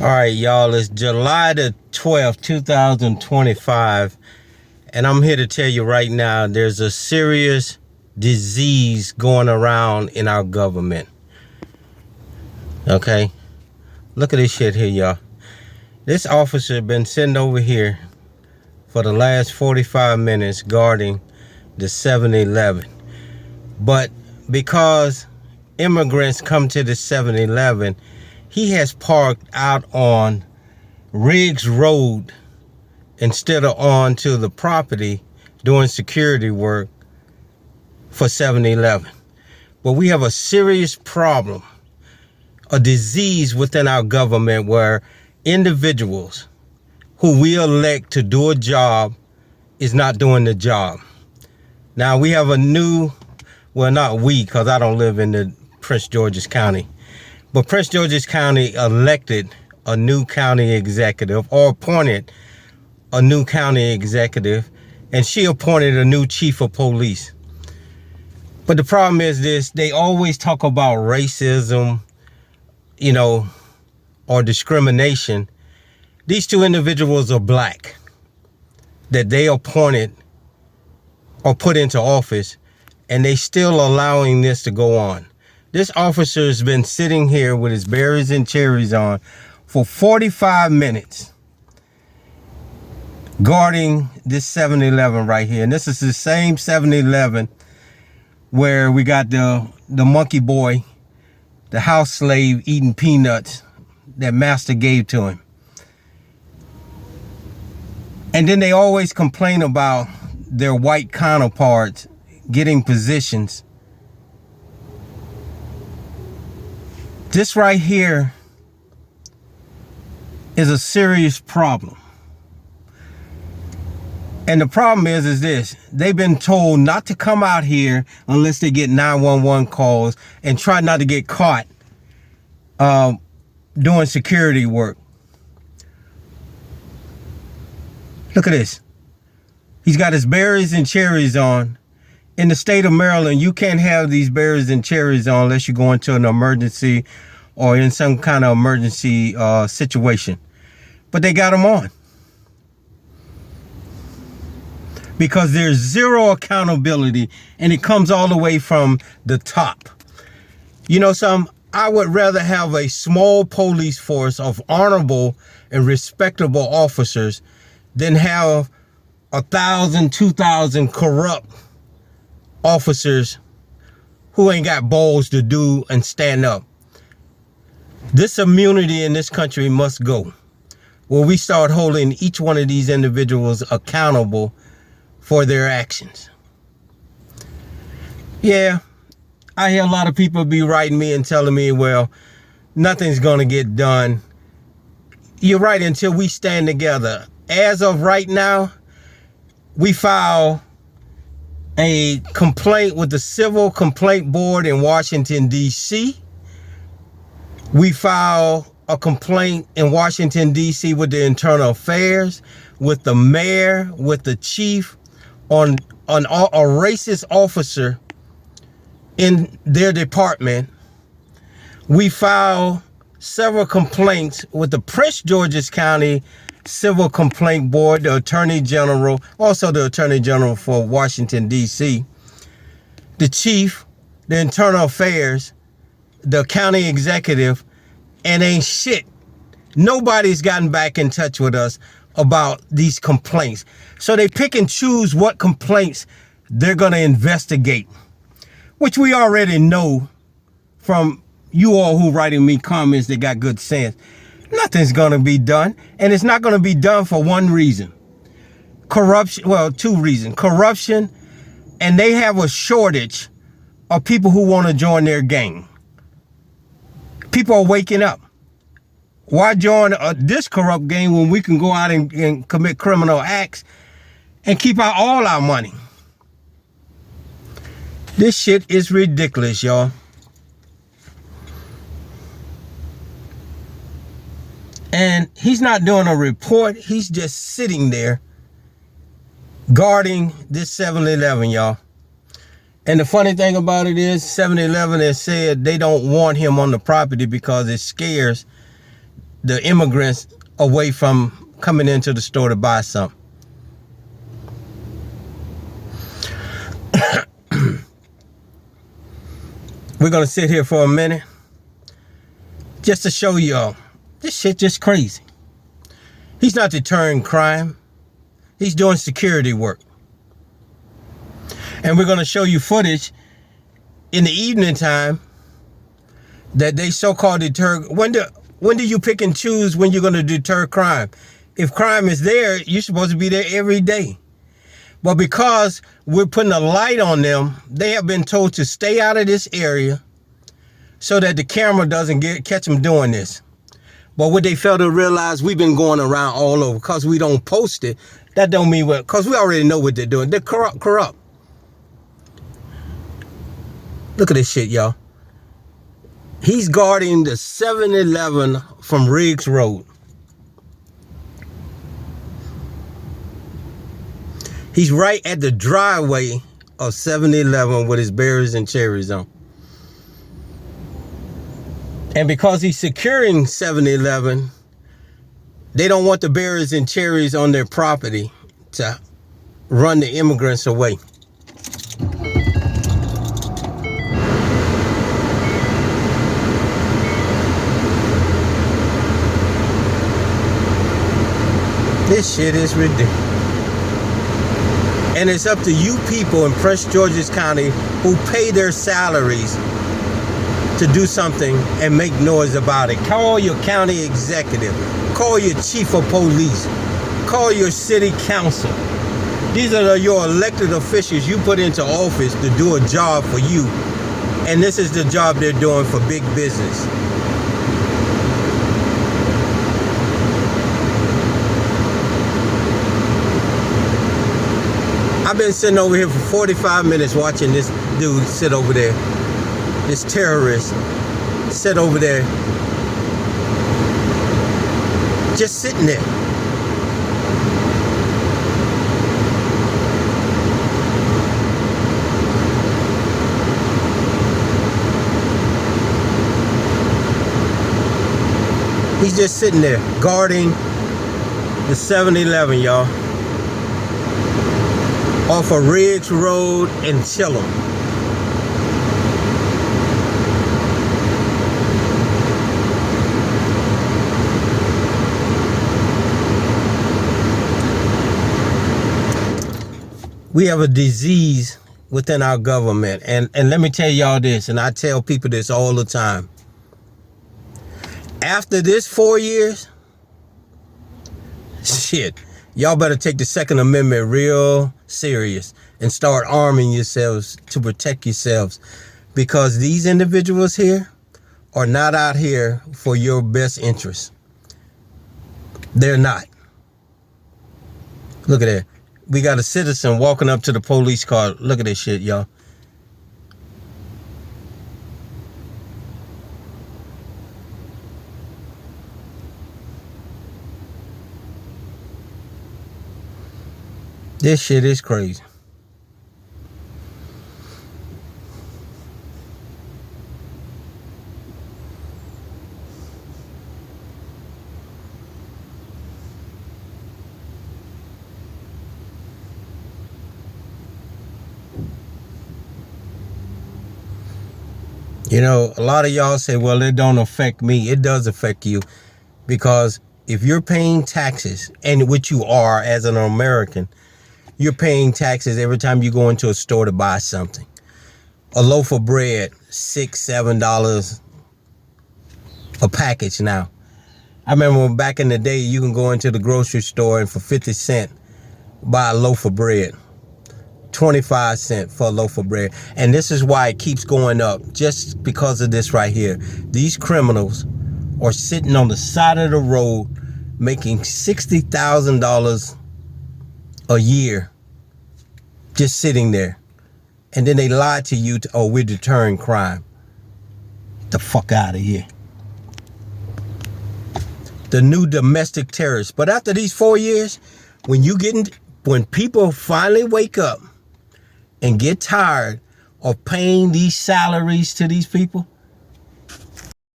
All right, y'all, it's July the 12th, 2025, and I'm here to tell you right now there's a serious disease going around in our government. Okay? Look at this shit here, y'all. This officer been sitting over here for the last 45 minutes guarding the 7-Eleven. But because immigrants come to the 7-Eleven, he has parked out on Riggs Road instead of on to the property doing security work for 7-Eleven. But we have a serious problem, a disease within our government where individuals who we elect to do a job is not doing the job. Now we have a new, well, not we, because I don't live in the Prince George's County, but Prince George's County elected a new county executive, or appointed a new county executive, and she appointed a new chief of police. But the problem is this: they always talk about racism, or discrimination. These two individuals are black that they appointed or put into office, and they still allowing this to go on. This officer has been sitting here with his berries and cherries on for 45 minutes guarding this 7-Eleven right here. And this is the same 7-Eleven where we got the monkey boy, the house slave, eating peanuts that master gave to him. And then they always complain about their white counterparts getting positions. This right here is a serious problem. And the problem is this: they've been told not to come out here unless they get 911 calls, and try not to get caught doing security work. Look at this. He's got his berries and cherries on. In the state of Maryland, you can't have these berries and cherries on unless you go into an emergency or in some kind of emergency situation. But they got them on because there's zero accountability, and it comes all the way from the top. You know something? I would rather have a small police force of honorable and respectable officers than have 1,000, 2,000 corrupt officers who ain't got balls to do and stand up. This immunity in this country must go, where we start holding each one of these individuals accountable for their actions. Yeah, I hear a lot of people be writing me and telling me, well, nothing's gonna get done. You're right, until we stand together. As of right now, we file a complaint with the Civil Complaint Board in Washington, D.C. We file a complaint in Washington, D.C. with the Internal Affairs, with the mayor, with the chief, on a racist officer in their department. We file several complaints with the Prince George's County Civil Complaint Board, the Attorney General, also the Attorney General for Washington, D.C., the chief, the Internal Affairs, the county executive, and ain't shit. Nobody's gotten back in touch with us about these complaints. So they pick and choose what complaints they're going to investigate, which we already know from you all who writing me comments that got good sense. Nothing's going to be done, and it's not going to be done for one reason. Corruption, well, two reasons. Corruption, and they have a shortage of people who want to join their gang. People are waking up. Why join this corrupt gang when we can go out and commit criminal acts and keep out all our money? This shit is ridiculous, y'all. And he's not doing a report. He's just sitting there guarding this 7-Eleven, y'all. And the funny thing about it is 7-Eleven has said they don't want him on the property because it scares the immigrants away from coming into the store to buy something. We're going to sit here for a minute just to show y'all this shit just crazy. He's not deterring crime. He's doing security work. And we're going to show you footage in the evening time that they so-called deter. When do you pick and choose when you're going to deter crime? If crime is there, you're supposed to be there every day. But because we're putting a light on them, they have been told to stay out of this area so that the camera doesn't catch them doing this. But what they fail to realize, we've been going around all over. Because we don't post it, that don't mean what, because we already know what they're doing. They're corrupt. Look at this shit, y'all. He's guarding the 7-Eleven from Riggs Road. He's right at the driveway of 7-Eleven with his berries and cherries on. And because he's securing 7-Eleven, they don't want the berries and cherries on their property to run the immigrants away. This shit is ridiculous. And it's up to you people in Prince George's County who pay their salaries to do something and make noise about it. Call your county executive. Call your chief of police. Call your city council. These are your elected officials you put into office to do a job for you. And this is the job they're doing for big business. I've been sitting over here for 45 minutes watching this dude sit over there. This terrorist sit over there. Just sitting there. He's just sitting there guarding the 7-Eleven, y'all. Off of Riggs Road in Chillum. We have a disease within our government. And let me tell y'all this, and I tell people this all the time. After this 4 years, shit, y'all better take the Second Amendment real serious and start arming yourselves to protect yourselves, because these individuals here are not out here for your best interest. They're not. Look at that. We got a citizen walking up to the police car. Look at this shit, y'all. This shit is crazy. You know, a lot of y'all say, well, it don't affect me. It does affect you, because if you're paying taxes, and which you are as an American, you're paying taxes every time you go into a store to buy something. A loaf of bread, $6, $7 a package now. I remember back in the day, you can go into the grocery store and for 50 cents buy a loaf of bread. 25 cents for a loaf of bread. And this is why it keeps going up, just because of this right here. These criminals are sitting on the side of the road making $60,000 a year, just sitting there. And then they lie to you, oh, we're deterring crime. Get the fuck out of here. The new domestic terrorists. But after these 4 years, when people finally wake up and get tired of paying these salaries to these people,